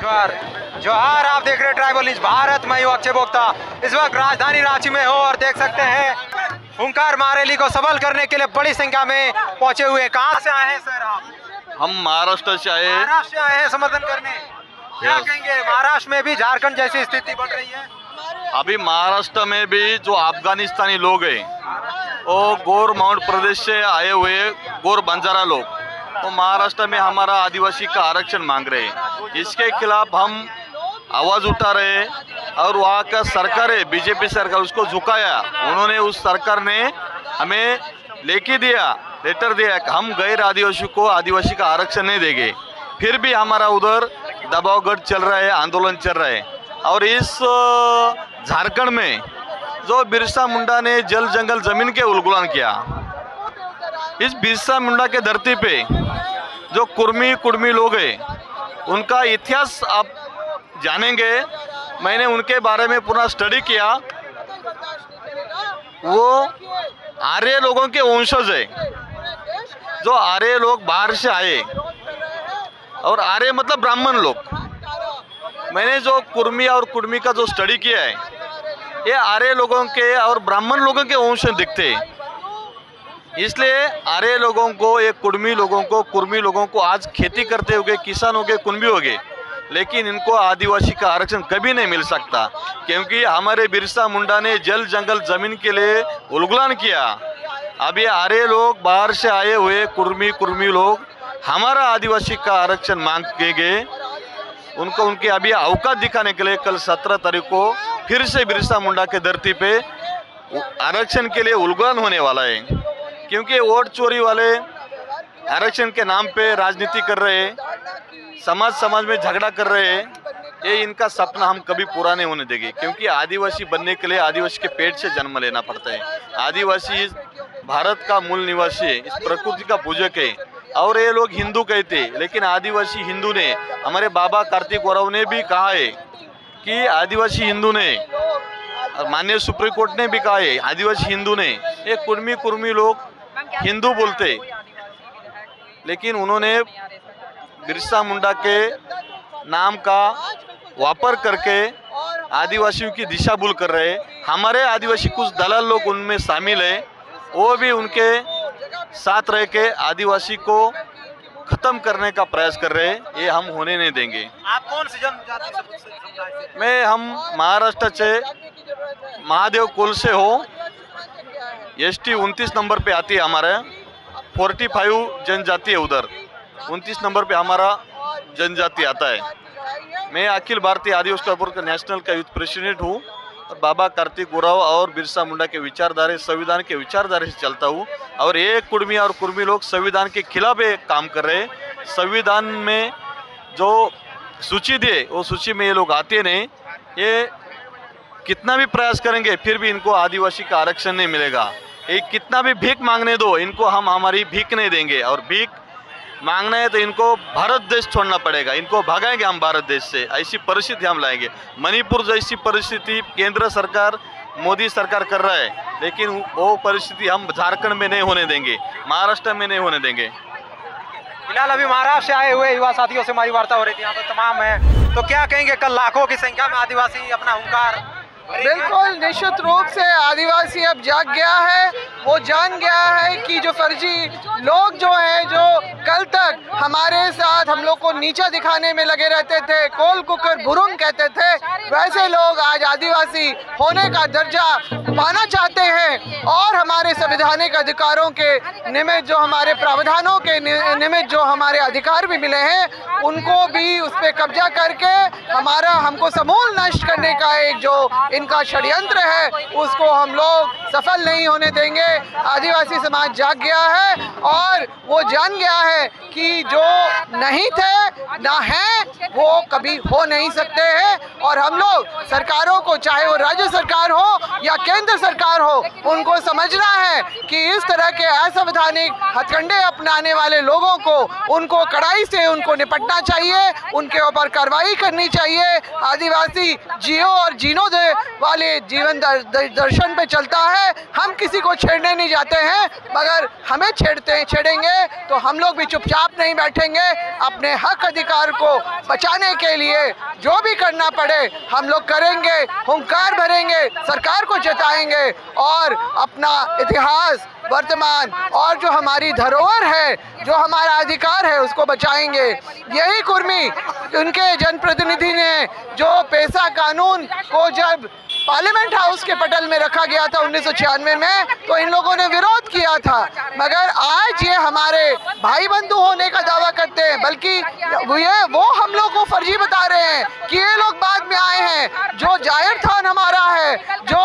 नमस्कार, जोहार। आप देख रहे हैं ट्राइबल न्यूज भारत। मैं अक्षय बोक्ता इस वक्त राजधानी रांची में हूँ और देख सकते हैं हुंकार महारैली को सफल करने के लिए बड़ी संख्या में पहुंचे हुए। कहाँ से आए हैं सर आप? हम महाराष्ट्र से आए। महाराष्ट्र से आए हैं समर्थन करने। क्या कहेंगे, महाराष्ट्र में भी झारखंड जैसी स्थिति बन रही है? अभी महाराष्ट्र में भी जो अफगानिस्तानी लोग हैं वो गोर माउंट प्रदेश से आए हुए गोर बंजारा लोग तो महाराष्ट्र में हमारा आदिवासी का आरक्षण मांग रहे हैं। इसके खिलाफ हम आवाज़ उठा रहे हैं और वहाँ का सरकार है बीजेपी सरकार, उसको झुकाया। उन्होंने उस सरकार ने हमें लेटर दिया कि हम गैर आदिवासी को आदिवासी का आरक्षण नहीं देंगे। फिर भी हमारा उधर दबावगढ़ चल रहा है, आंदोलन चल रहा है। और इस झारखंड में जो बिरसा मुंडा ने जल जंगल जमीन के उल्लंघन किया, इस बिरसा मुंडा के धरती पे जो कुर्मी लोग हैं उनका इतिहास आप जानेंगे। मैंने उनके बारे में पूरा स्टडी किया। वो आर्य लोगों के वंशज है। जो आर्य लोग बाहर से आए और आर्य मतलब ब्राह्मण लोग। मैंने जो कुर्मी और कुर्मी का जो स्टडी किया है, ये आर्य लोगों के और ब्राह्मण लोगों के वंश दिखते हैं। इसलिए आर्य लोगों को, ये कुर्मी लोगों को आज खेती करते होंगे, किसान हो गए, कुंभी हो गए, लेकिन इनको आदिवासी का आरक्षण कभी नहीं मिल सकता, क्योंकि हमारे बिरसा मुंडा ने जल जंगल जमीन के लिए उल्लंघन किया। अब ये आर्य लोग, बाहर से आए हुए कुर्मी लोग हमारा आदिवासी का आरक्षण मांगेंगे। उनको उनके अभी औकात दिखाने के लिए कल 17 तारीख को फिर से बिरसा मुंडा के धरती पे आरक्षण के लिए उल्लंघन होने वाला है, क्योंकि वोट चोरी वाले आरक्षण के नाम पे राजनीति कर रहे हैं, समाज में झगड़ा कर रहे हैं। ये इनका सपना हम कभी पूरा नहीं होने देंगे, क्योंकि आदिवासी बनने के लिए आदिवासी के पेट से जन्म लेना पड़ता है। आदिवासी भारत का मूल निवासी है, इस प्रकृति का पूजक है। और ये लोग हिंदू कहते हैं, लेकिन आदिवासी हिंदू ने, हमारे बाबा कार्तिक गौरव ने भी कहा है कि आदिवासी हिंदू ने, माननीय सुप्रीम कोर्ट ने भी कहा है आदिवासी हिंदू ने। ये कुर्मी लोग हिंदू बोलते, लेकिन उन्होंने बिरसा मुंडा के नाम का वापर करके आदिवासियों की दिशा भूल कर रहे हैं। हमारे आदिवासी कुछ दलाल लोग उनमें शामिल हैं, वो भी उनके साथ रह के आदिवासी को खत्म करने का प्रयास कर रहे हैं। ये हम होने नहीं देंगे। आप कौन सी जनजाति से? हम महाराष्ट्र से महादेव कुल से हो। ST 29 नंबर पे आती है हमारे। 45 जनजाति है उधर, 29 नंबर पे हमारा जनजाति आता है। मैं अखिल भारतीय आदिवासी का नेशनल का यूथ प्रेसिडेंट हूँ और बाबा कार्तिक गौरव और बिरसा मुंडा के विचारधारा, संविधान के विचारधारा से चलता हूँ। और ये कुर्मी और कुर्मी लोग संविधान के खिलाफ काम कर रहे हैं। संविधान में जो सूची दिए वो सूची में ये लोग आते नहीं। ये कितना भी प्रयास करेंगे फिर भी इनको आदिवासी का आरक्षण नहीं मिलेगा। ये कितना भी भीख मांगने दो, इनको हम हमारी भीख नहीं देंगे। और भीख मांगना है तो इनको भारत देश छोड़ना पड़ेगा, इनको भगाएंगे हम भारत देश से। ऐसी परिस्थिति हम लाएंगे। मणिपुर जैसी परिस्थिति केंद्र सरकार, मोदी सरकार कर रहा है, लेकिन वो परिस्थिति हम झारखंड में नहीं होने देंगे, महाराष्ट्र में नहीं होने देंगे। फिलहाल अभी महाराष्ट्र से आए हुए युवा साथियों से हमारी वार्ता हो रही थी, यहाँ पर तमाम है। तो क्या कहेंगे, कल लाखों की संख्या में आदिवासी अपना हुंकार? बिल्कुल निश्चित रूप से आदिवासी अब जाग गया है। वो जान गया है कि जो फर्जी लोग जो हैं, जो कल तक हमारे साथ हम लोग को नीचा दिखाने में लगे रहते थे, कोल कुकर बुरुंग कहते थे, वैसे लोग आज आदिवासी होने का दर्जा पाना चाहते हैं। और हमारे संवैधानिक अधिकारों के निमित्त, जो हमारे प्रावधानों के निमित्त जो हमारे अधिकार भी मिले हैं, उनको भी उस पर कब्जा करके हमको समूल नष्ट करने का एक जो इनका षड्यंत्र है, उसको हम लोग सफल नहीं होने देंगे। आदिवासी समाज जाग गया है और वो जान गया है कि जो नहीं थे ना हैं वो कभी हो नहीं सकते हैं। और हम लोग सरकारों को, चाहे वो राज्य सरकार हो या केंद्र सरकार हो, उनको समझना है कि इस तरह के असंवैधानिक हथकंडे अपनाने वाले लोगों को, उनको कड़ाई से उनको निपटना चाहिए, उनके ऊपर कार्रवाई करनी चाहिए। आदिवासी जियो और जीनो दे वाले जीवन दर्शन पे चलता है। हम किसी को छेड़ने छेड़ने नहीं जाते हैं, मगर हमें छेड़ेंगे तो हम लोग भी चुपचाप नहीं बैठेंगे। अपने हक अधिकार को बचाने के लिए जो भी करना पड़े हम लोग करेंगे, हुंकार भरेंगे, सरकार को जताएंगे और अपना इतिहास, वर्तमान और जो हमारी धरोहर है, जो हमारा अधिकार है, उसको बचाएंगे। यही कुर्मी, उनके जनप्रतिनिधि ने जो पेशा कानून को जब पार्लियामेंट हाउस के पटल में रखा गया था 1996 में, तो इन लोगों ने विरोध किया था, मगर आज ये हमारे भाई बंधु होने का दावा करते हैं, बल्कि वो हम लोग को फर्जी बता रहे हैं कि ये लोग बाद में आए हैं। जो जाहिर थान हमारा है, जो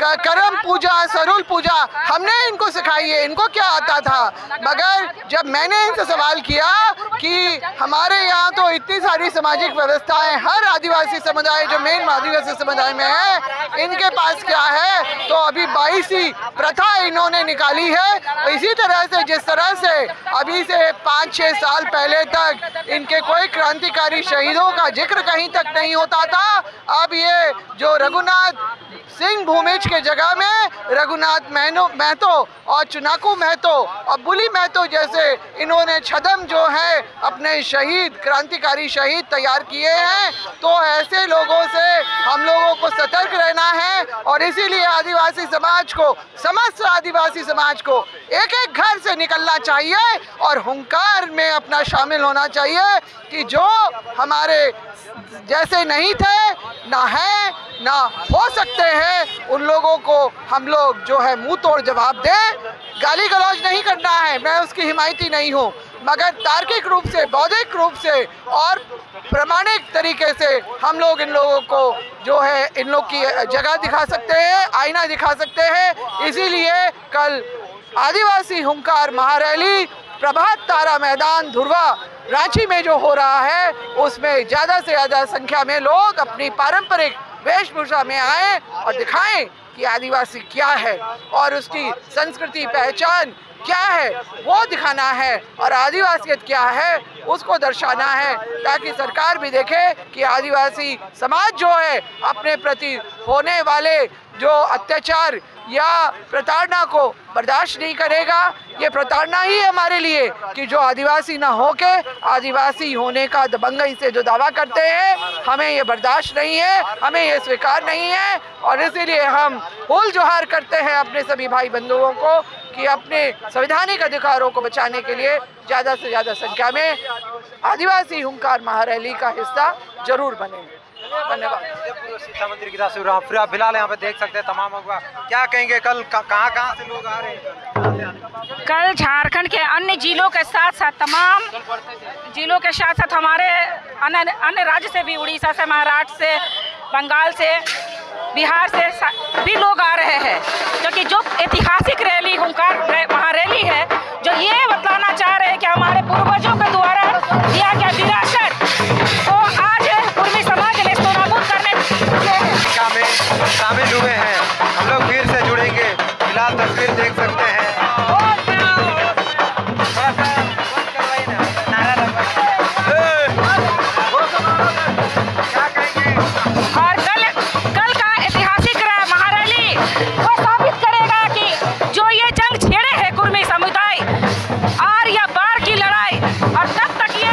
करम पूजा, सरुल पूजा हमने इनको सिखाई है, इनको क्या आता था। मगर जब मैंने इनसे सवाल किया कि हमारे यहाँ तो इतनी सारी सामाजिक व्यवस्थाएं, हर आदिवासी समुदाय जो मेन आदिवासी समुदाय में है, इनके पास क्या है, तो अभी 22 प्रथा इन्होंने निकाली है। इसी तरह से जिस तरह से अभी से 5-6 साल पहले तक इनके कोई क्रांतिकारी शहीदों का जिक्र कहीं तक नहीं होता था, अब ये जो रघुनाथ सिंह भूमिज के जगह में रघुनाथ महतो और चुनाकू महतो और बुली महतो जैसे इन्होंने छदम जो है अपने शहीद, क्रांतिकारी शहीद तैयार किए हैं। तो ऐसे लोगों से हम लोगों को सतर्क रहना है और इसीलिए आदिवासी समाज को, समस्त आदिवासी समाज को एक एक घर से निकलना चाहिए और हुंकार में अपना शामिल होना चाहिए कि जो हमारे जैसे नहीं थे, ना है, ना हो सकते हैं, उन लोगों को हम लोग जो है मुंह तोड़ जवाब दें। गाली गलौज नहीं करना है, मैं उसकी हिमायती नहीं हूँ, मगर तार्किक रूप से, बौद्धिक रूप से और प्रामाणिक तरीके से हम लोग इन लोगों को जो है इन लोग की जगह दिखा सकते हैं, आईना दिखा सकते हैं। इसीलिए कल आदिवासी हुंकार महारैली प्रभात तारा मैदान धुर्वा रांची में जो हो रहा है, उसमें ज़्यादा से ज़्यादा संख्या में लोग अपनी पारंपरिक वेशभूषा में आए और दिखाएं कि आदिवासी क्या है और उसकी संस्कृति, पहचान क्या है, वो दिखाना है और आदिवासियत क्या है उसको दर्शाना है, ताकि सरकार भी देखे कि आदिवासी समाज जो है अपने प्रति होने वाले जो अत्याचार या प्रताड़ना को बर्दाश्त नहीं करेगा। ये प्रताड़ना ही हमारे लिए कि जो आदिवासी ना होके आदिवासी होने का दबंगई से जो दावा करते हैं, हमें ये बर्दाश्त नहीं है, हमें ये स्वीकार नहीं है। और इसीलिए हम हुल जोहार करते हैं अपने सभी भाई बंधुओं को कि अपने संवैधानिक अधिकारों को बचाने के लिए ज़्यादा से ज़्यादा संख्या में आदिवासी हुंकार महारैली का हिस्सा जरूर बने। धन्यवाद। शिक्षा मंत्री की तस्वीर फिर आप फिलहाल यहाँ पे देख सकते हैं तमाम अगवा क्या कहेंगे, कल कहाँ से लोग आ रहे हैं? कल झारखंड के अन्य जिलों के साथ साथ तमाम जिलों के साथ साथ हमारे अन्य राज्य से भी, उड़ीसा से, महाराष्ट्र से, बंगाल से, बिहार से भी लोग आ रहे हैं, क्योंकि जो ऐतिहासिक रैली हुंकार महारैली है, जो ये बतलाना चाह रहे हैं कि हमारे पूर्वजों के द्वारा दिया गया विरासत तो आज कुर्मी समाज ने इसको नाबूद करने में शामिल हुए हैं। हम लोग फिर से जुड़ेंगे, फिलहाल तस्वीर देख सकते हैं। छेड़े हैं कुर्मी समुदाय आर या बार की लड़ाई, और तब तक ये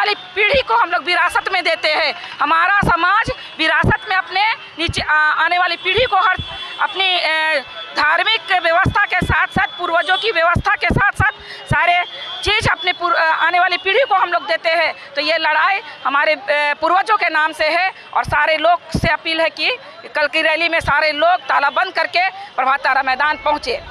वाली पीढ़ी को हम लोग विरासत में देते हैं। हमारा समाज विरासत में अपने नीचे आने वाली पीढ़ी को हर अपनी धार्मिक व्यवस्था के साथ साथ पूर्वजों की व्यवस्था के साथ साथ सारे चीज़ अपने आने वाली पीढ़ी को हम लोग देते हैं। तो ये लड़ाई हमारे पूर्वजों के नाम से है और सारे लोग से अपील है कि कल की रैली में सारे लोग ताला बंद करके प्रभात तारा मैदान पहुँचे।